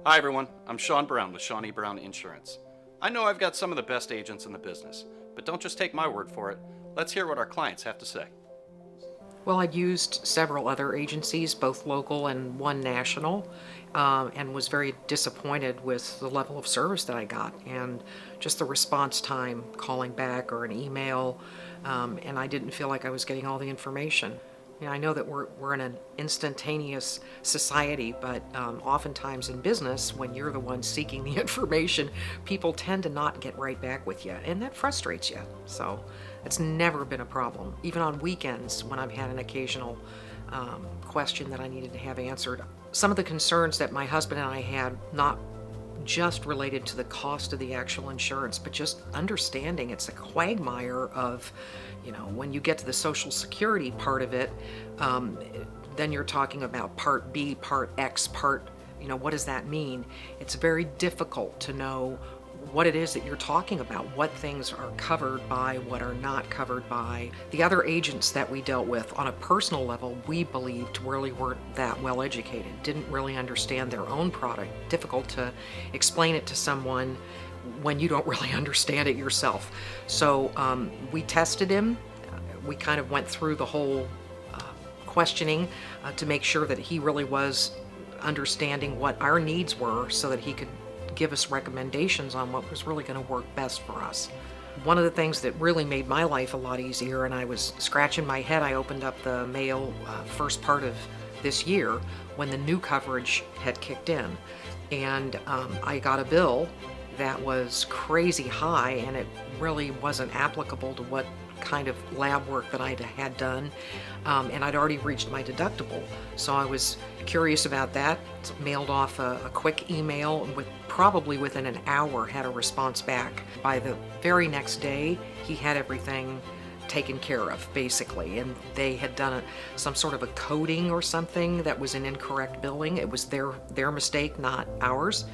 Hi everyone, I'm Sean Brown with Shawnee Brown Insurance. I know I've got some of the best agents in the business, but don't just take my word for it. Let's hear what our clients have to say. Well, I'd used several other agencies, both local and one national, and was very disappointed with the level of service that I got and just the response time calling back or an email, and I didn't feel like I was getting all the information. I know that we're in an instantaneous society, but oftentimes in business, when you're the one seeking the information, people tend to not get right back with you, and that frustrates you. So it's never been a problem. Even on weekends, when I've had an occasional question that I needed to have answered. Some of the concerns that my husband and I had, not just related to the cost of the actual insurance, but just understanding it's a quagmire of, when you get to the Social Security part of it, then you're talking about Part B, Part X, what does that mean? It's very difficult to know what it is that you're talking about, what things are covered by, what are not covered by. The other agents that we dealt with on a personal level, we believed really weren't that well educated, didn't really understand their own product. Difficult to explain it to someone when you don't really understand it yourself. So we tested him. We kind of went through the whole questioning to make sure that he really was understanding what our needs were so that he could give us recommendations on what was really going to work best for us. One of the things that really made my life a lot easier, and I was scratching my head, I opened up the mail first part of this year when the new coverage had kicked in, and I got a bill that was crazy high, and it really wasn't applicable to what kind of lab work that I had done, and I'd already reached my deductible. So I was curious about that, mailed off a quick email, with probably within an hour had a response back. By the very next day, he had everything taken care of, basically, and they had done some sort of a coding or something that was an incorrect billing. It was their mistake, not ours,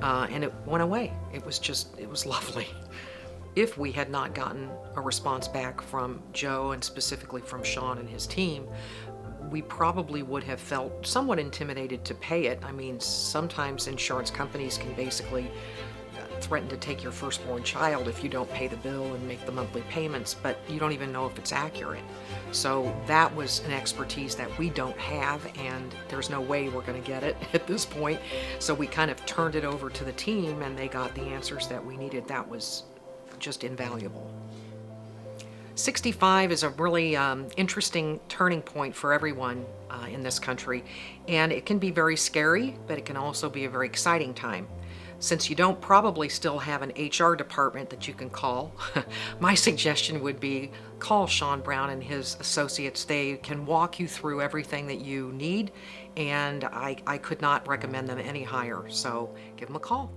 and it went away. It was lovely. If we had not gotten a response back from Joe, and specifically from Sean and his team, we probably would have felt somewhat intimidated to pay it. I mean, sometimes insurance companies can basically threaten to take your firstborn child if you don't pay the bill and make the monthly payments, but you don't even know if it's accurate. So that was an expertise that we don't have, and there's no way we're going to get it at this point. So we kind of turned it over to the team, and they got the answers that we needed. That was just invaluable. 65 is a really interesting turning point for everyone in this country, and it can be very scary, but it can also be a very exciting time. Since you don't probably still have an HR department that you can call, my suggestion would be call Sean Brown and his associates. They can walk you through everything that you need, and I could not recommend them any higher, so give them a call.